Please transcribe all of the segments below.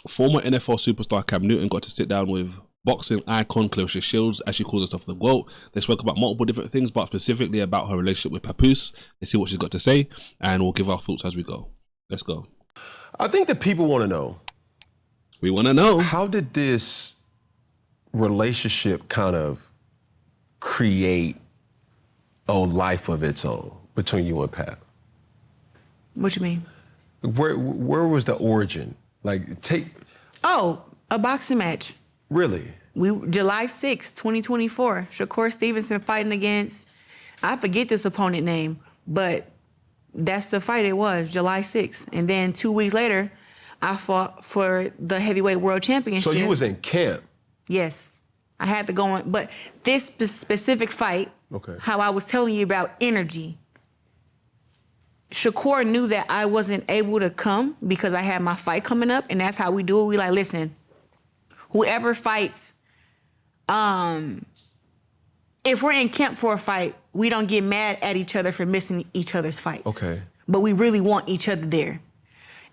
Former NFL superstar Cam Newton got to sit down with boxing icon Clarissa Shields, as she calls herself, the GWOAT. They spoke about multiple different things, but specifically about her relationship with Papoose. Let's see what she's got to say, and we'll give our thoughts as we go. Let's go. I think that people want to know. We want to know. How did this relationship kind of create a life of its own between you and Pap? What you mean? Where was the origin? Like, Oh, a boxing match. Really? July 6, 2024. Shakur Stevenson fighting against, I forget this opponent name, but that's the fight it was, July 6th. And then 2 weeks later, I fought for the heavyweight world championship. So you was in camp? Yes. I had to go on, but this specific fight, okay, how I was telling you about energy, Shakur knew that I wasn't able to come because I had my fight coming up, and that's how we do it. We like, listen, whoever fights, if we're in camp for a fight, we don't get mad at each other for missing each other's fights. Okay. But we really want each other there.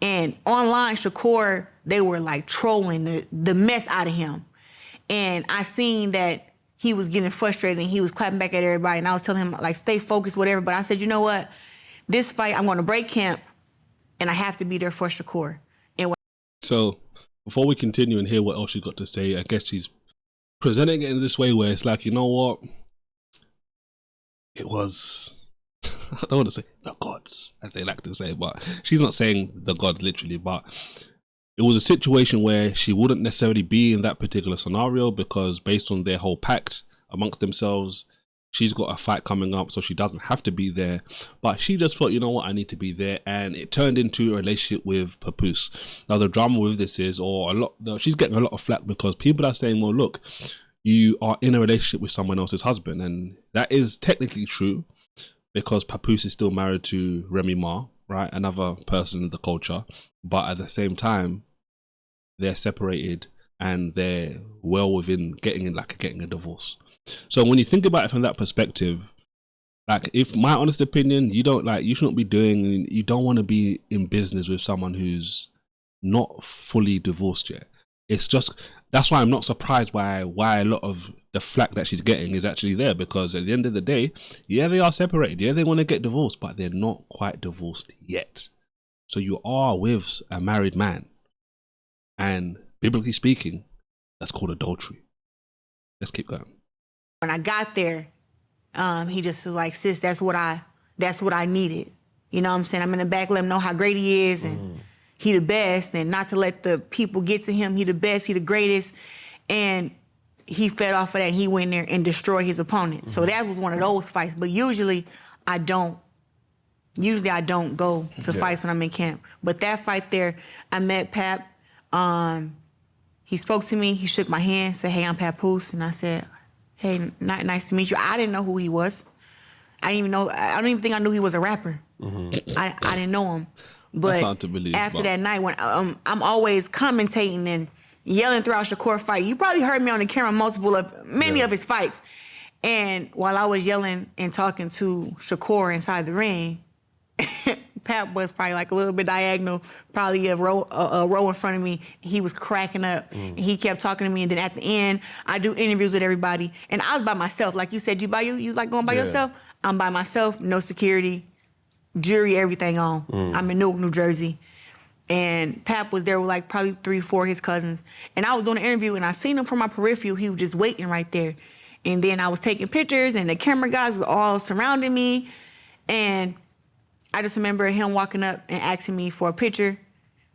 And online, Shakur, they were like trolling the mess out of him. And I seen that he was getting frustrated and he was clapping back at everybody. And I was telling him, like, stay focused, whatever. But I said, you know what? This fight, I'm going to break camp, and I have to be there for Shakur. And so before we continue and hear what else she got to say, I guess she's presenting it in this way where it's like, you know what? It was, I don't want to say the gods, as they like to say, but she's not saying the gods literally, but it was a situation where she wouldn't necessarily be in that particular scenario because based on their whole pact amongst themselves, she's got a fight coming up, so she doesn't have to be there. But she just thought, you know what, I need to be there. And it turned into a relationship with Papoose. Now, the drama with this is, she's getting a lot of flack because people are saying, well, look, you are in a relationship with someone else's husband. And that is technically true because Papoose is still married to Remy Ma, right? Another person in the culture. But at the same time, they're separated and they're well within getting a divorce. So when you think about it from that perspective, like, if my honest opinion, you don't you don't want to be in business with someone who's not fully divorced yet. It's just, that's why I'm not surprised why a lot of the flack that she's getting is actually there, because at the end of the day, yeah, they are separated. Yeah, they want to get divorced, but they're not quite divorced yet. So you are with a married man. And biblically speaking, that's called adultery. Let's keep going. When I got there, he just was like, sis, that's what I needed. You know what I'm saying? I'm in the back, let him know how great he is and he the best, and not to let the people get to him. He the best, he the greatest. And he fed off of that and he went there and destroyed his opponent. So that was one of those fights. But usually I don't go to fights when I'm in camp. But that fight there, I met Pap. He spoke to me, he shook my hand, said, hey, I'm Papoose. And I said, hey, nice to meet you. I didn't know who he was. I don't even think I knew he was a rapper. I didn't know him. But that's hard to believe, after that night, when I'm always commentating and yelling throughout Shakur fight. You probably heard me on the camera many of his fights. And while I was yelling and talking to Shakur inside the ring, Pap was probably like a little bit diagonal, probably a row in front of me. He was cracking up. And he kept talking to me. And then at the end, I do interviews with everybody. And I was by myself. Like you said, you like going by yourself? I'm by myself, no security, jury, everything on. I'm in Newark, New Jersey. And Pap was there with like probably 3, 4 of his cousins. And I was doing an interview and I seen him from my peripheral. He was just waiting right there. And then I was taking pictures and the camera guys was all surrounding me. And I just remember him walking up and asking me for a picture.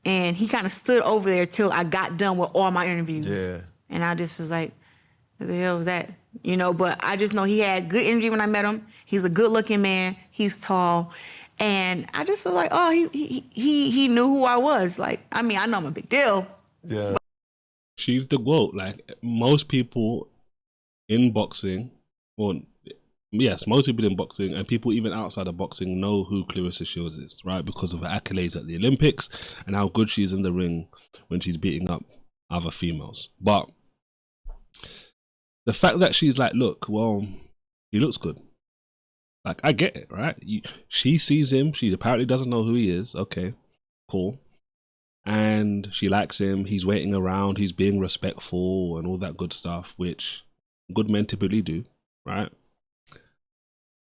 And he kind of stood over there till I got done with all my interviews. Yeah. And I just was like, what the hell was that? You know, but I just know he had good energy when I met him. He's a good looking man. He's tall. And I just was like, oh, he knew who I was. Like, I mean, I know I'm a big deal. Yeah. She's the GWOAT. Like, most people in boxing, or yes, most people in boxing and people even outside of boxing know who Clarissa Shields is, right? Because of her accolades at the Olympics and how good she is in the ring when she's beating up other females. But the fact that she's like, look, well, he looks good. Like, I get it, right? She sees him. She apparently doesn't know who he is. Okay, cool. and she likes him. He's waiting around. He's being respectful and all that good stuff, which good men typically do, right?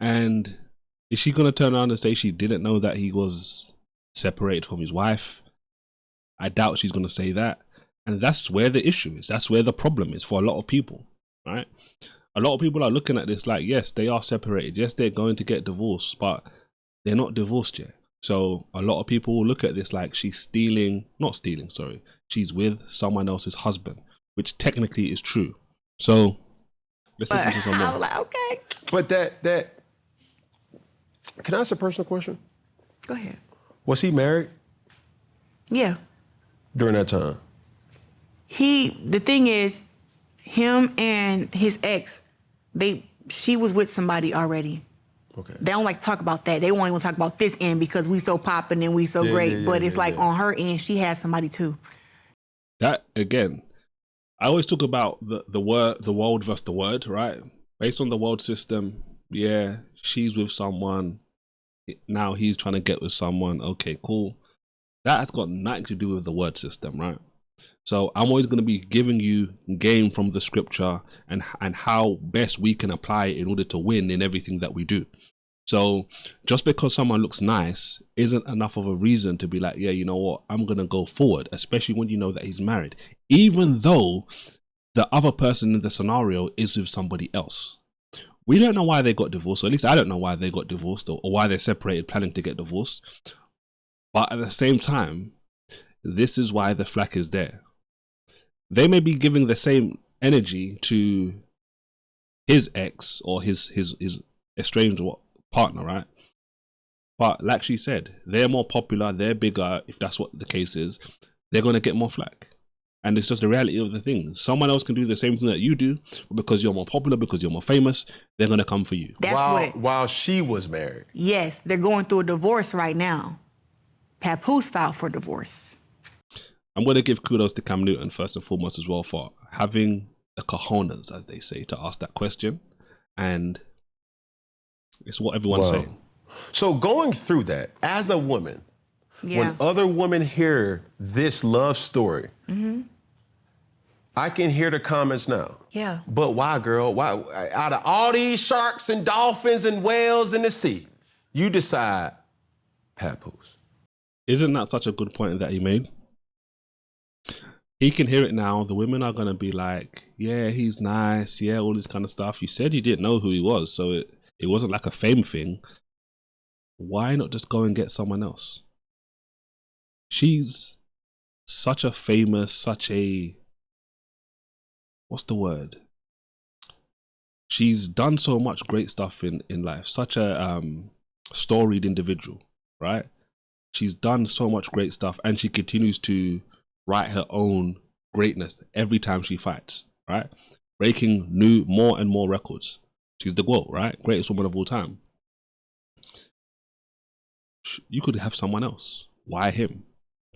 And is she going to turn around and say she didn't know that he was separated from his wife? I doubt she's going to say that. And that's where the issue is. That's where the problem is for a lot of people, right? A lot of people are looking at this like, yes, they are separated. Yes, they're going to get divorced, but they're not divorced yet. So a lot of people will look at this like she's she's with someone else's husband, which technically is true. So let's listen to some more. I was like, okay. But that, can I ask a personal question? Go ahead. Was he married Yeah. during that time? The thing is, him and his ex, she was with somebody already. Okay. They don't like to talk about that. They won't even talk about this end because we so popping and we so great. But it's like on her end, she has somebody too. That again, I always talk about the world versus the word, right? Based on the world system, yeah, she's with someone. Now he's trying to get with someone. Okay, cool. That has got nothing to do with the word system, right? So I'm always going to be giving you game from the scripture and how best we can apply it in order to win in everything that we do. So just because someone looks nice isn't enough of a reason to be like, yeah, you know what, I'm going to go forward, especially when you know that he's married, even though the other person in the scenario is with somebody else. We don't know why they got divorced, or at least I don't know why they got divorced or why they're separated, planning to get divorced. But at the same time, this is why the flack is there. They may be giving the same energy to his ex or his estranged partner, right? But like she said, they're more popular, they're bigger. If that's what the case is, they're going to get more flack. And it's just the reality of the thing. Someone else can do the same thing that you do, but because you're more popular, because you're more famous, they're going to come for you. While she was married. Yes, they're going through a divorce right now. Papoose filed for divorce. I'm going to give kudos to Cam Newton first and foremost as well for having the cojones, as they say, to ask that question. And it's what everyone's saying. So going through that, as a woman, when other women hear this love story, I can hear the comments now. Yeah. But why, girl? Why? Out of all these sharks and dolphins and whales in the sea, you decide Papoose. Isn't that such a good point that he made? He can hear it now. The women are going to be like, yeah, he's nice. Yeah, all this kind of stuff. You said you didn't know who he was, so it wasn't like a fame thing. Why not just go and get someone else? She's such a famous, what's the word? She's done so much great stuff in life. Such a storied individual, right? She's done so much great stuff and she continues to write her own greatness every time she fights, right? Breaking more and more records. She's the GWOAT, right? Greatest woman of all time. You could have someone else. Why him?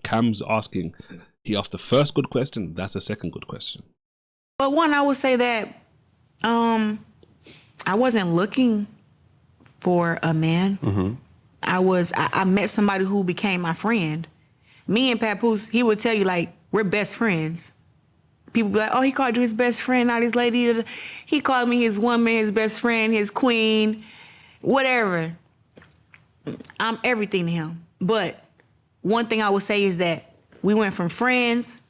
Cam's asking, he asked the first good question, that's the second good question. But one, I would say that I wasn't looking for a man. I met somebody who became my friend. Me and Papoose, he would tell you, like, we're best friends. People be like, oh, he called you his best friend, not his lady. He called me his woman, his best friend, his queen, whatever. I'm everything to him. But one thing I would say is that we went from friends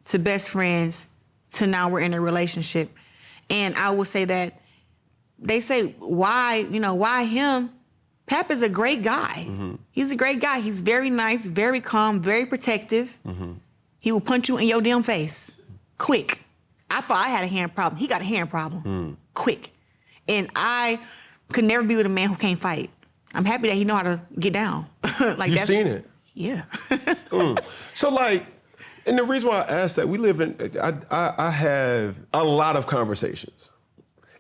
to best friends to now we're in a relationship. And I would say that they say, why him? Pap is a great guy. He's a great guy. He's very nice, very calm, very protective. He will punch you in your damn face, quick. I thought I had a hand problem. He got a hand problem, quick. And I could never be with a man who can't fight. I'm happy that he know how to get down. Like you've seen it? Yeah. So like, and the reason why I asked that, we live in, I have a lot of conversations.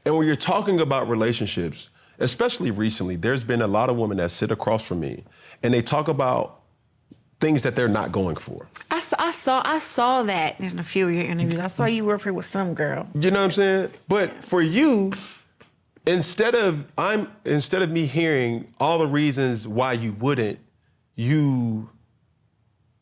And when you're talking about relationships, especially recently, there's been a lot of women that sit across from me and they talk about things that they're not going for. I saw that in a few of your interviews. I saw you work here with some girl. You know what I'm saying? But for you, instead of me hearing all the reasons why you wouldn't, you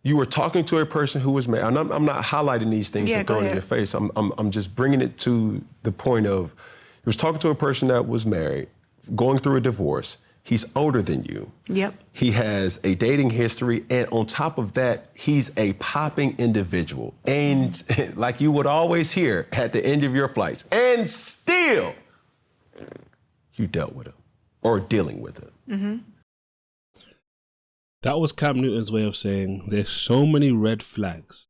You were talking to a person who was married. And I'm not highlighting these things and throwing it in your face. I'm just bringing it to the point of, he was talking to a person that was married, going through a divorce. He's older than you. Yep. He has a dating history, and on top of that, he's a popping individual. And like you would always hear at the end of your flights, and still, you dealt with him or dealing with him. Mm-hmm. That was Cam Newton's way of saying there's so many red flags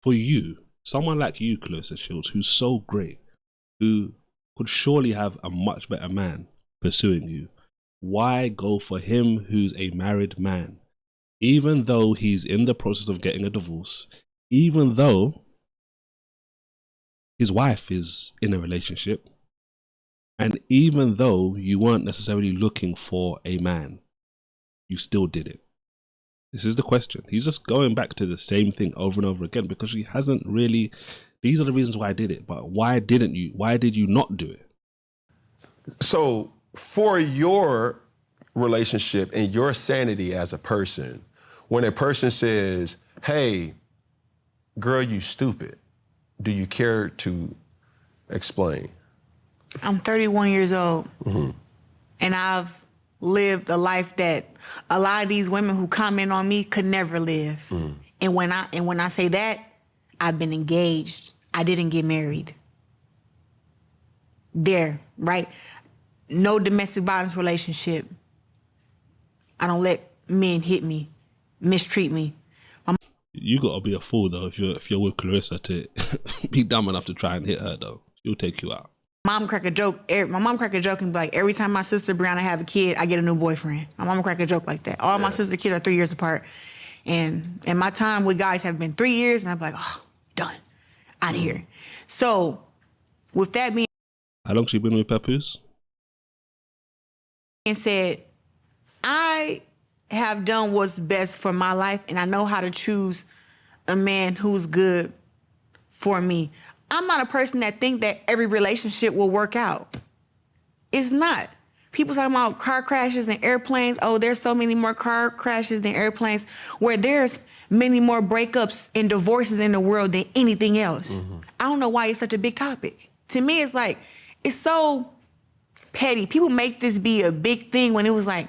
for you, someone like you, Clarissa Shields, who's so great, who could surely have a much better man pursuing you. Why go for him who's a married man? Even though he's in the process of getting a divorce, even though his wife is in a relationship, and even though you weren't necessarily looking for a man, you still did it. This is the question. He's just going back to the same thing over and over again because he hasn't really, these are the reasons why I did it, but why didn't you? Why did you not do it? So for your relationship and your sanity as a person, when a person says, hey, girl, you stupid, do you care to explain? I'm 31 years old, and I've lived a life that a lot of these women who comment on me could never live. And when I say that, I've been engaged. I didn't get married. There, right? No domestic violence relationship. I don't let men hit me, mistreat me. You gotta be a fool though if you're with Clarissa to be dumb enough to try and hit her though. She'll take you out. Mom crack a joke. My mom crack a joke and be like, every time my sister Brianna have a kid, I get a new boyfriend. My mom crack a joke like that. All my sister kids are 3 years apart. And my time with guys have been 3 years, and I'm like, oh, done. Out of here. So with that being How long she been with Papoose? said, I have done what's best for my life, and I know how to choose a man who's good for me. I'm not a person that think that every relationship will work out. It's not. People talking about car crashes and airplanes. Oh, there's so many more car crashes than airplanes, where there's many more breakups and divorces in the world than anything else. I don't know why it's such a big topic. To me, it's like, it's so petty. People make this be a big thing when it was like,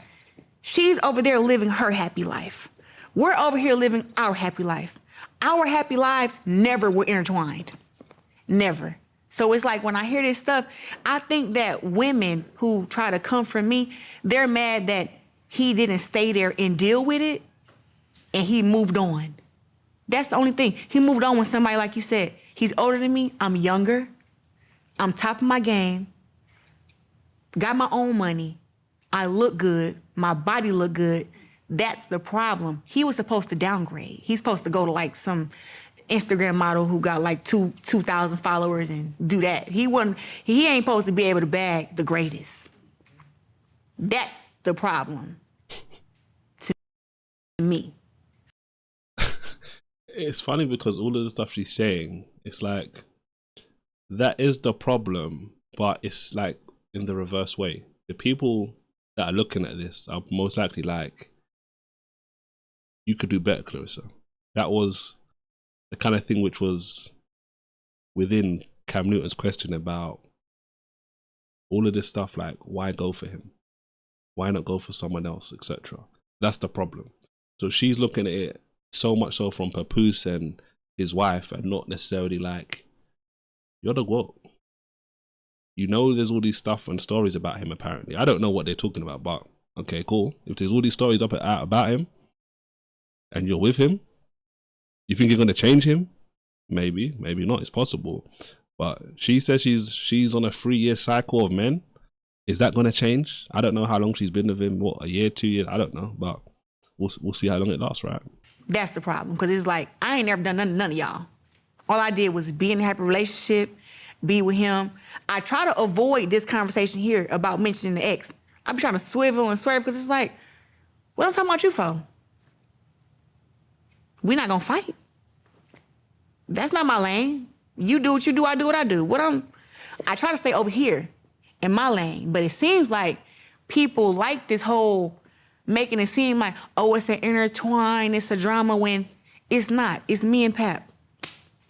she's over there living her happy life. We're over here living our happy life. Our happy lives never were intertwined. Never. So it's like when I hear this stuff, I think that women who try to come from me, they're mad that he didn't stay there and deal with it, and he moved on. That's the only thing. He moved on with somebody, like you said. He's older than me. I'm younger. I'm top of my game. Got my own money. I look good. My body look good. That's the problem. He was supposed to downgrade. He's supposed to go to like some Instagram model who got like 2,000 followers and do that. He ain't supposed to be able to bag the greatest. That's the problem to me. It's funny because all of the stuff she's saying, it's like, that is the problem, but it's like in the reverse way. The people that are looking at this are most likely like, you could do better, Clarissa. That was the kind of thing which was within Cam Newton's question about all of this stuff, like, why go for him? Why not go for someone else, etc.? That's the problem. So she's looking at it so much so from Papoose and his wife, and not necessarily like, you're the gwoat. You know there's all these stuff and stories about him apparently. I don't know what they're talking about, but okay, cool. If there's all these stories up and out about him, and you're with him, you think you're going to change him? Maybe, maybe not. It's possible. But she says she's on a 3-year cycle of men. Is that going to change? I don't know how long she's been with him. What, a year, 2 years? I don't know. But we'll see how long it lasts, right? That's the problem. Because it's like, I ain't never done none of y'all. All I did was be in a happy relationship, be with him. I try to avoid this conversation here about mentioning the ex. I be trying to swivel and swerve because it's like, what I'm talking about you for? We're not gonna fight. That's not my lane. You do what you do, I do what I do. I try to stay over here in my lane, but it seems like people like this whole making it seem like, oh, it's an intertwine, it's a drama, when it's not. It's me and Pap.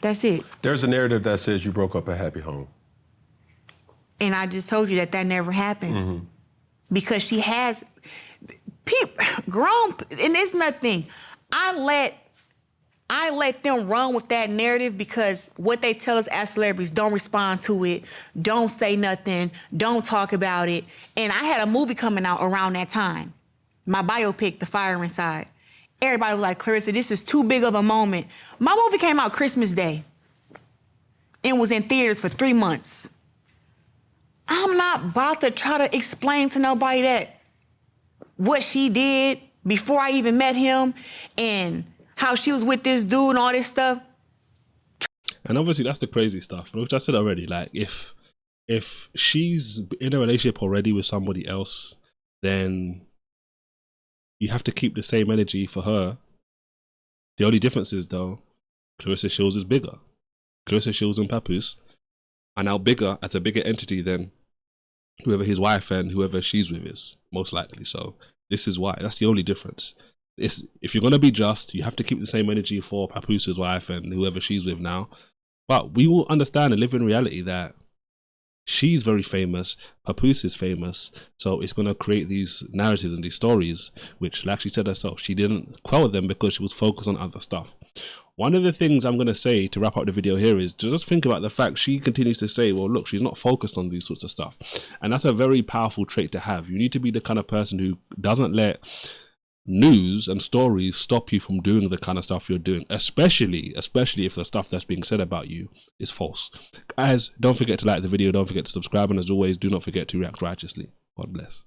That's it. There's a narrative that says you broke up a happy home. And I just told you that never happened. Because she has grown, and it's nothing. I let them run with that narrative because what they tell us as celebrities, don't respond to it, don't say nothing, don't talk about it. And I had a movie coming out around that time, my biopic, The Fire Inside. Everybody was like, Clarissa, this is too big of a moment. My movie came out Christmas Day and was in theaters for 3 months. I'm not about to try to explain to nobody that what she did before I even met him and how she was with this dude and all this stuff. And obviously that's the crazy stuff, which I said already. Like if she's in a relationship already with somebody else, then you have to keep the same energy for her. The only difference is though, Clarissa Shields is bigger. Clarissa Shields and Papoose are now bigger as a bigger entity than whoever his wife and whoever she's with is, most likely. So this is why. That's the only difference. If you're going to be just, you have to keep the same energy for Papoose's wife and whoever she's with now. But we will understand and live in reality that she's very famous, Papoose is famous, so it's going to create these narratives and these stories, which, like she said herself, she didn't quell them because she was focused on other stuff. One of the things I'm going to say to wrap up the video here is to just think about the fact she continues to say, well, look, she's not focused on these sorts of stuff. And that's a very powerful trait to have. You need to be the kind of person who doesn't let news and stories stop you from doing the kind of stuff you're doing, especially if the stuff that's being said about you is false. Guys, don't forget to like the video, don't forget to subscribe, and as always, do not forget to react righteously. God bless.